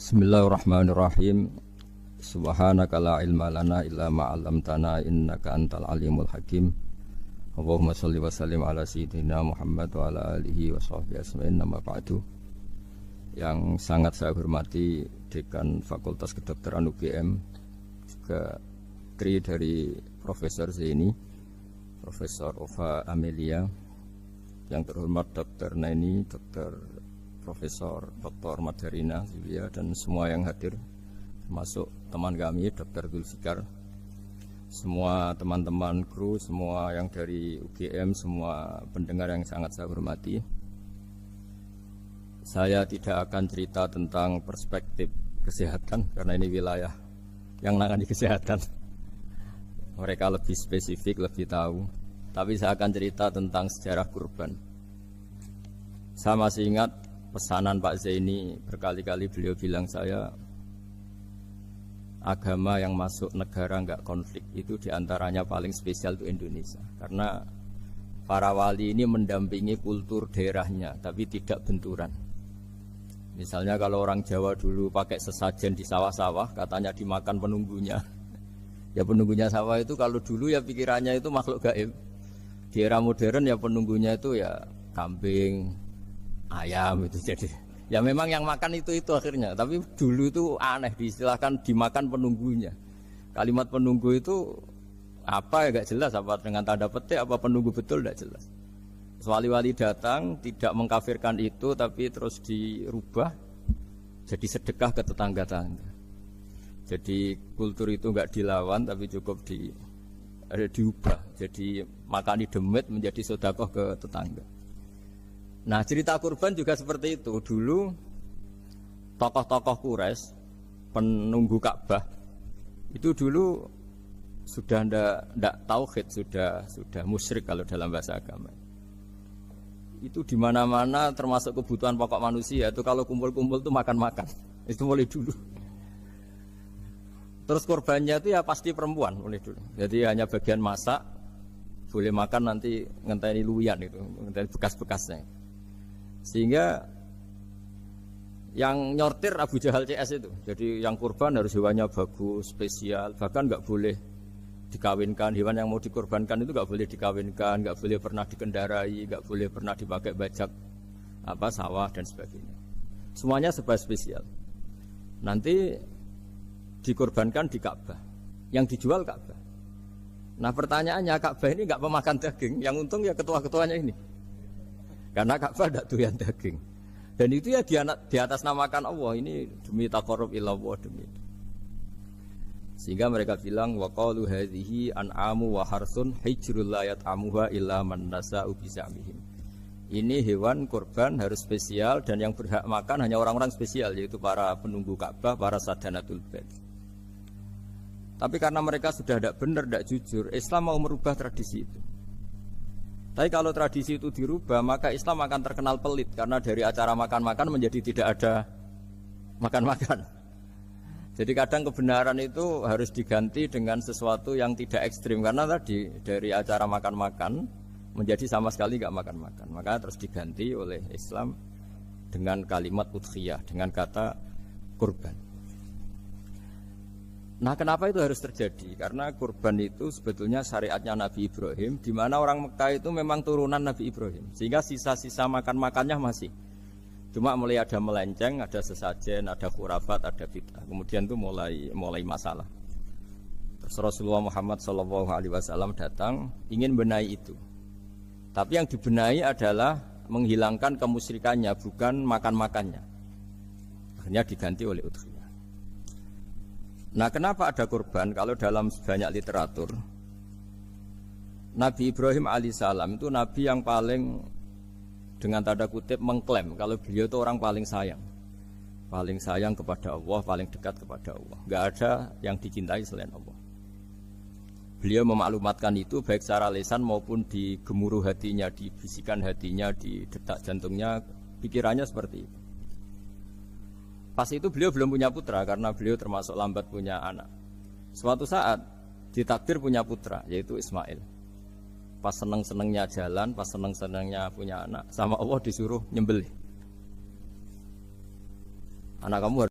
Bismillahirrahmanirrahim. Subhanaka la ilma lana illa ma 'allamtana innaka antal alimul hakim. Allahumma shalli wa sallim ala sayyidina Muhammad wa ala alihi wa sahbihi ajmain. Amma ba'du. Yang sangat saya hormati Dekan Fakultas Kedokteran UGM, juga tri dari Profesor Zaini, Profesor Ova Amelia, yang terhormat Dr. Naini, Dr. Profesor Dr. Madarina Zulia, dan semua yang hadir, termasuk teman kami Dr. Zulfikar, semua teman-teman kru, semua yang dari UGM, semua pendengar yang sangat saya hormati. Saya tidak akan cerita tentang perspektif kesehatan karena ini wilayah yang menangani kesehatan. Mereka lebih spesifik, lebih tahu. Tapi saya akan cerita tentang sejarah kurban. Saya masih ingat pesanan Pak Zaini, berkali-kali beliau bilang saya, agama yang masuk negara enggak konflik itu diantaranya paling spesial itu Indonesia, karena para wali ini mendampingi kultur daerahnya tapi tidak benturan. Misalnya kalau orang Jawa dulu pakai sesajen di sawah-sawah, katanya dimakan penunggunya. Ya penunggunya sawah itu kalau dulu ya pikirannya itu makhluk gaib. Di era modern ya penunggunya itu ya kambing, ayam itu. Jadi ya memang yang makan itu akhirnya. Tapi dulu itu aneh, diistilahkan dimakan penunggunya. Kalimat penunggu itu apa ya gak jelas, apa dengan tanda petik, apa penunggu betul gak jelas. Wali-wali datang tidak mengkafirkan itu, tapi terus dirubah jadi sedekah ke tetangga-tetangga. Jadi kultur itu enggak dilawan tapi cukup diubah. Jadi makani demit menjadi sedekah ke tetangga. Nah, cerita kurban juga seperti itu. Dulu tokoh-tokoh Quraisy, penunggu Ka'bah, itu dulu sudah ndak tauhid, sudah musyrik kalau dalam bahasa agama. Itu di mana-mana termasuk kebutuhan pokok manusia itu kalau kumpul-kumpul itu makan-makan. Itu mulai dulu. Terus korbannya itu ya pasti perempuan mulai dulu. Jadi hanya bagian masak, boleh makan nanti ngenteni luyan itu, ngenteni bekas-bekasnya. Sehingga yang nyortir Abu Jahal CS itu. Jadi yang kurban harus hewannya bagus, spesial, bahkan nggak boleh dikawinkan. Hewan yang mau dikorbankan itu nggak boleh dikawinkan, nggak boleh pernah dikendarai, nggak boleh pernah dipakai bajak sawah dan sebagainya. Semuanya serba spesial. Nanti dikorbankan di Ka'bah, yang dijual Ka'bah. Nah pertanyaannya, Ka'bah ini nggak pemakan daging, yang untung ya ketua-ketuanya ini. Karena Ka'bah tidak doyan daging. Dan itu ya di atas namakan Allah, ini demi taqarrub ila Allah, demi itu. Sehingga mereka bilang waqalu hadhihi an'amu wa harsun hijrul la yat'amuha illa man nasa'u bizamihim. Ini hewan kurban harus spesial dan yang berhak makan hanya orang-orang spesial, yaitu para penunggu Ka'bah, para sadanatul bait. Tapi karena mereka sudah tidak benar, tidak jujur, Islam mau merubah tradisi itu. Tapi kalau tradisi itu dirubah, maka Islam akan terkenal pelit, karena dari acara makan-makan menjadi tidak ada makan-makan. Jadi kadang kebenaran itu harus diganti dengan sesuatu yang tidak ekstrim, karena tadi dari acara makan-makan menjadi sama sekali nggak makan-makan. Maka terus diganti oleh Islam dengan kalimat udhiyah, dengan kata kurban. Nah, kenapa itu harus terjadi? Karena kurban itu sebetulnya syariatnya Nabi Ibrahim, di mana orang Mekah itu memang turunan Nabi Ibrahim, sehingga sisa-sisa makan-makannya masih. Cuma mulai ada melenceng, ada sesajen, ada khurafat, ada bid'ah. Kemudian itu mulai masalah. Terus Rasulullah Muhammad SAW datang ingin benahi itu. Tapi yang dibenahi adalah menghilangkan kemusyrikannya, bukan makan-makannya. Akhirnya diganti oleh udhiyah. Nah, kenapa ada kurban? Kalau dalam banyak literatur, Nabi Ibrahim alaihissalam itu nabi yang paling, dengan tanda kutip, mengklaim kalau beliau itu orang paling sayang kepada Allah, paling dekat kepada Allah. Gak ada yang dicintai selain Allah. Beliau memaklumatkan itu baik secara lisan maupun di gemuruh hatinya, di bisikan hatinya, di detak jantungnya, pikirannya seperti itu. Pas itu beliau belum punya putra karena beliau termasuk lambat punya anak. Suatu saat ditakdir punya putra, yaitu Ismail. Pas seneng-senengnya jalan, pas seneng-senengnya punya anak, sama Allah disuruh nyembelih. Anak kamu